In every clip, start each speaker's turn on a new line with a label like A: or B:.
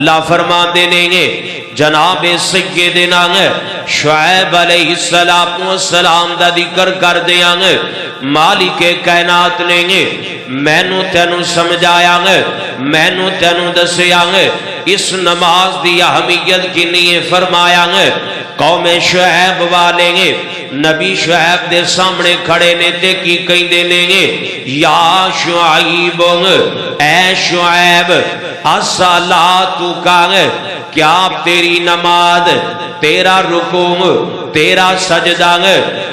A: اللہ فرما دینے گے جناب سیدنا شعیب علیہ السلام دا ذکر کر دیاں گے مالک کائنات لیں گے مینو تینو سمجھایا گے مینو تینو دسیا گے اس نماز دی اہمیت کی نہیں فرمایا گے قوم شعیب والے گے نبی شعیب دے سامنے کھڑے نے تے کی کہیں دینے گے یا شعیب اے شعیب الصلاۃ کا کیا تیری نماز تیرا رکوع تیرا سجدہ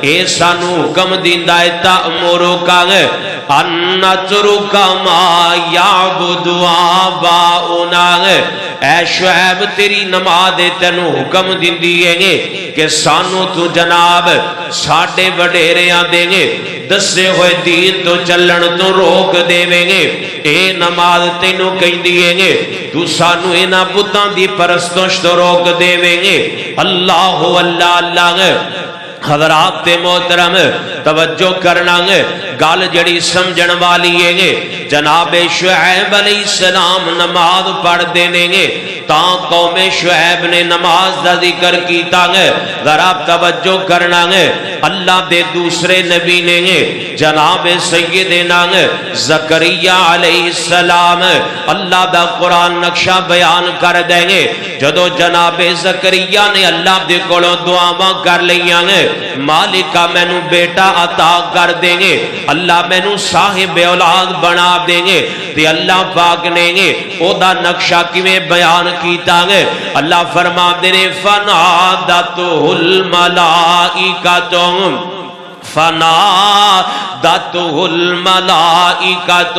A: اے سانو حکم دیندا ہے تأمرو کا ان نترک ما یعبد آباؤنا اے شعیب تیری نماز تینو حکم دیندی ہے کہ سانو تو جناب ساڑھے وڈیریاں دیں گے دسے ہوئے دین تو چلن تو روک دے گے اے نماز تینو کہیں دیئے گے تو سانو اینا بتان دی پرستش تو روک دے گے اللہ اللہ اللہ حضرات محترم توجہ کرنا گے گال جڑی سمجھن والی ہے جناب شعیب علیہ السلام نماز پڑھ دینے گے تاں قوم شعیب نے نماز دا ذکر کیتا گے ذرا توجہ کرنا گے اللہ دے دوسرے نبی نے گے جناب سیدنا زکریا علیہ السلام اللہ دا قرآن نقشہ بیان کر دیں گے جدو جناب زکریا نے اللہ دے کولوں دعاواں کر لیاں گے مالکہ میں نو بیٹا عطا کر دیں گے اللہ میں نو صاحب اولاد بنا دیں گے تے اللہ پاک نے گے او دا نقشہ کی میں بیان کیتا گے اللہ فرما دینے فنادتہ الملائکۃ فنادتہ الملائکۃ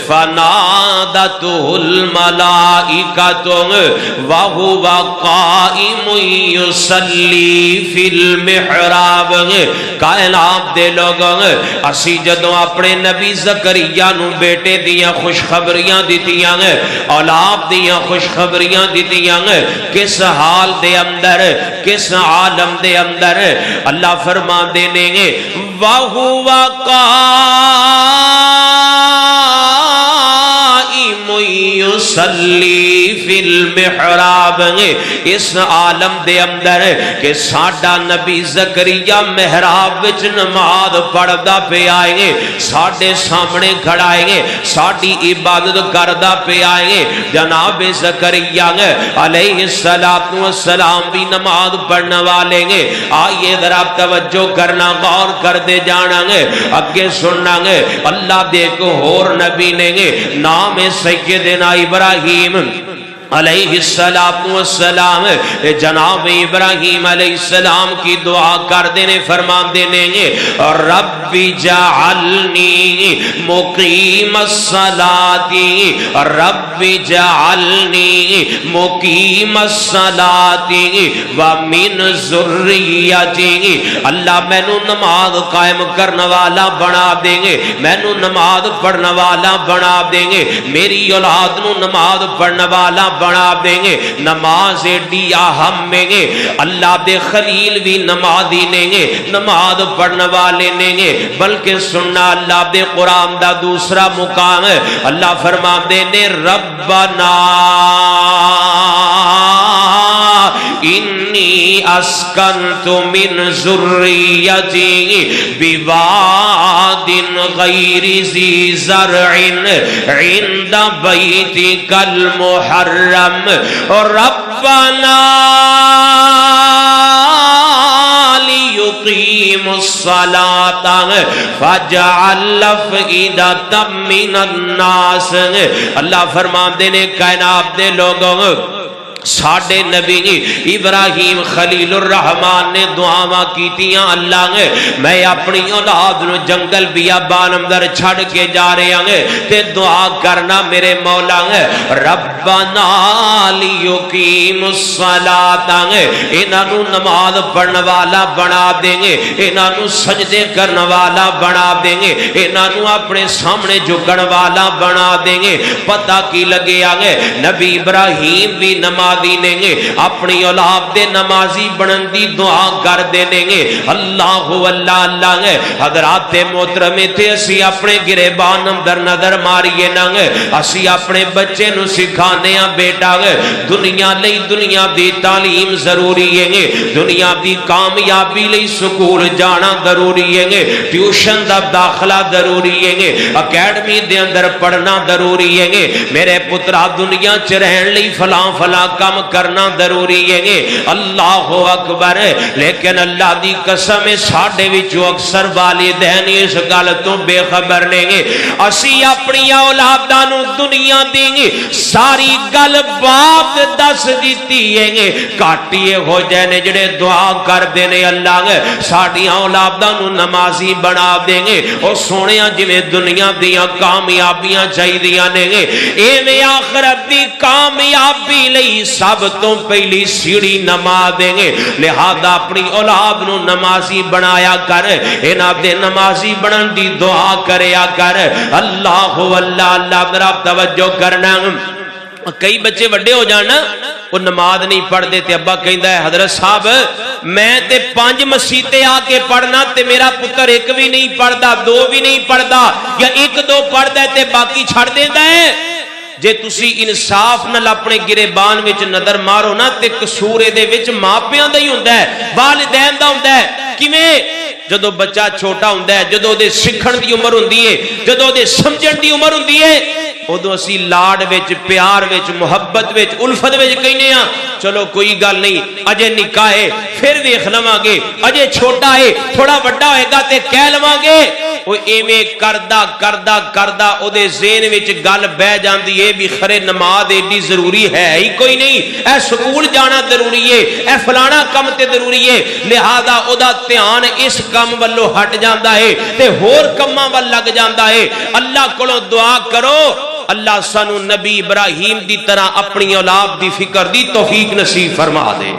A: فنادتہ الملائکۃ وہو قائم یصلی فی المحراب کائنات دے لوگوں اسی جدوں اپنے نبی زکریا نو بیٹے دیاں خوشخبریاں دیتیاں اولاد دیاں خوشخبریاں دیتیاں کس حال دے اندر کس عالم دے اندر اللہ فرما دینے گے وَهُوَ قَائِمٌ يُصَلِّي فِي الْمِحْرَابِ اس عالم دے اندر کہ ساڑھا نبی زکریا محراب وچ نماز پڑھدا پہ آئیں گے ساڑھے سامنے کھڑائیں گے ساڑھی عبادت کردہ پہ آئیں گے جناب زکریا علیہ السلام بھی نماز پڑھنے والے گے آئیے ذرا توجہ کرنا غور کر دے جانا گے اگے سننا گے اللہ دے کو اور نبی نے گے نام سیدنا ابراہیم علیہ السلام جناب ابراہیم علیہ السلام کی دعا کر دینے فرمان دینے گے رب جعلنی مقیم الصلاة رب جعلنی مقیم الصلاة ومن ذریتی اللہ میں نو نماز قائم کرنے والا بنا دیں گے میں نو نماز پڑھنے والا بنا دیں گے میری اولاد نو نماز پڑھنے والا بنا دیں گے نماز ایڈیا ہم میں گے اللہ دے خلیل بھی نمازی لیں گے نماز پڑھنے والے لیں گے بلکہ سننا اللہ دے قرآن دا دوسرا مقام ہے اللہ فرما دینے ربنا انی اسکنت من ذریتی بواد غیر ذی زرع عند بیتک المحرم ربنا لیقیم الصلاة فجعل افئدة من الناس اللہ فرما دینے کائنات دے لوگوں ساڑھے نبی ابراہیم خلیل الرحمن نے دعاواں کیتیاں اللہ نے میں اپنی اولاد نو جنگل بیابان اندر چھڑ کے جا رہے ہیں تے دعا کرنا میرے مولا ہے ربنا لیقیم الصلاة انہاں نو نماز پڑھنے والا بنا دیں گے انہاں نو سجدے کرنے والا بنا دیں گے انہاں نو اپنے سامنے جھکن والا بنا دیں گے پتہ کی لگے آگے نبی ابراہیم بھی نماز نمازی نے اپنی اولاد دے نمازی بنن دی دعا کر دینے گے اللہ اللہ حضرات محترم تے اسی اپنے گریبان اندر نظر ماریے نہ اسی اپنے بچے نو سکھانے ہیں بیٹا دنیا لئی دنیا دی تعلیم ضروری ہے دنیا دی کامیابی لئی سکول جانا ضروری ہے ٹیوشن دا داخلہ ضروری ہے اکیڈمی دے اندر پڑھنا ضروری ہے میرے پترا دنیا چ رہن لئی فلاں فلاں کام کرنا ضروری ہے اللہ اکبر لیکن اللہ دی قسم ساڈے وچوں اکثر والدین اس گل تو بے خبر نے اسی اپنی اولاداں نو دنیا دی ساری گل باپ دس دیتی ہے کاٹیے ہو جائے جڑے دعا کر دینے اللہ ساڈیاں اولاداں نو نمازی بنا دیں گے او سونیا جویں دنیا دیاں کامیابیاں چاہیدیاں نے ایویں آخرت دی کامیابی لئی سب تو پہلی سیڑھی نماز دیں گے لہذا اپنی اولاد نو نمازی بنایا کر انہاں دے نمازی بنن دی دعا کریا کر اللہ اللہ میرا توجہ کرنا کئی بچے وڈے ہو جانا وہ نماز نہیں پڑھ دیتے ابا کہندا ہے حضرت صاحب میں تے 5 مسیتے آ کے پڑھنا تے میرا پتر ایک بھی نہیں پڑھدا 2 بھی نہیں پڑھدا یا 1-2 پڑھدا ہے تے باقی چھڑ دیندا ہے جے تسی انصاف نال اپنے گریبان وچ نظر مارو نا تے قصور دے وچ ماپیاں دا ہی ہوندا ہے والدین دا ہوندا ہے کیویں جدو بچہ چھوٹا ہوندا ہے جدو دے سکھن دی عمر ہوندی ہے جدو دے سمجھن دی عمر ہوندی ہے ادو اسی لاڈ وچ پیار وچ محبت وچ الفت وچ کہنے ہاں چلو کوئی گل نہیں اجے نکاح ہے پھر ویکھ لواں گے اجے چھوٹا ہے تھوڑا بڑا ہوئے گا تے کہہ لواں گے وہ ایویں کردا کردا کردا او دے ذہن وچ گل بہ جاندی ہے بھی خرے نماز ایڈی ضروری ہے ہی کوئی نہیں اے سکول جانا ضروری ہے اے فلانا کم تے ضروری ہے لہذا او دا دھیان اس کم والوں ہٹ جاندا ہے تے ہور کماں ول لگ جاندا ہے اللہ کولوں دعا کرو اللہ سانو نبی ابراہیم دی طرح اپنی اولاد دی فکر دی توفیق نصیب فرما دے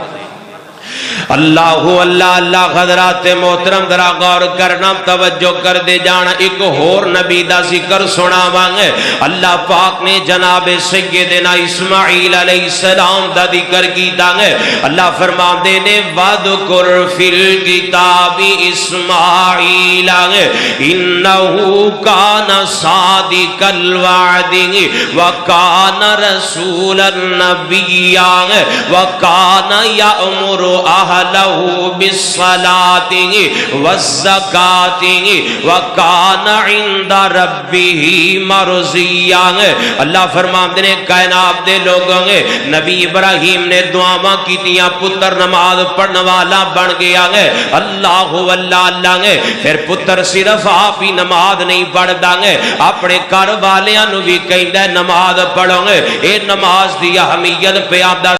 A: اللہ اللہ اللہ حضرات محترم ذرا غور کرنا توجہ کر دے جانا ایک اور نبی دا ذکر سناواں گے اللہ پاک نے جناب سیدنا اسماعیل علیہ السلام دا ذکر کیتا ہے اللہ فرماندے نے وذکر فی الکتاب اسماعیل انہ کان صادق الوعد وکان رسولا نبیا وکان یأمر اہلہ بالصلاۃ والزکاۃ وکان عند ربہ مرضیا اللہ فرماندے نے کائنات دے لوگوں نبی ابراہیم نے دعاواں کیتیاں پتر نماز پڑھنے والا بن گیا ہے اللہ اللہ اللہ پھر پتر صرف آپ ہی نماز نہیں پڑھدا ہے اپنے گھر والیاں نو بھی کہندا نماز پڑھو اے نماز دی اہمیت پہ آپدا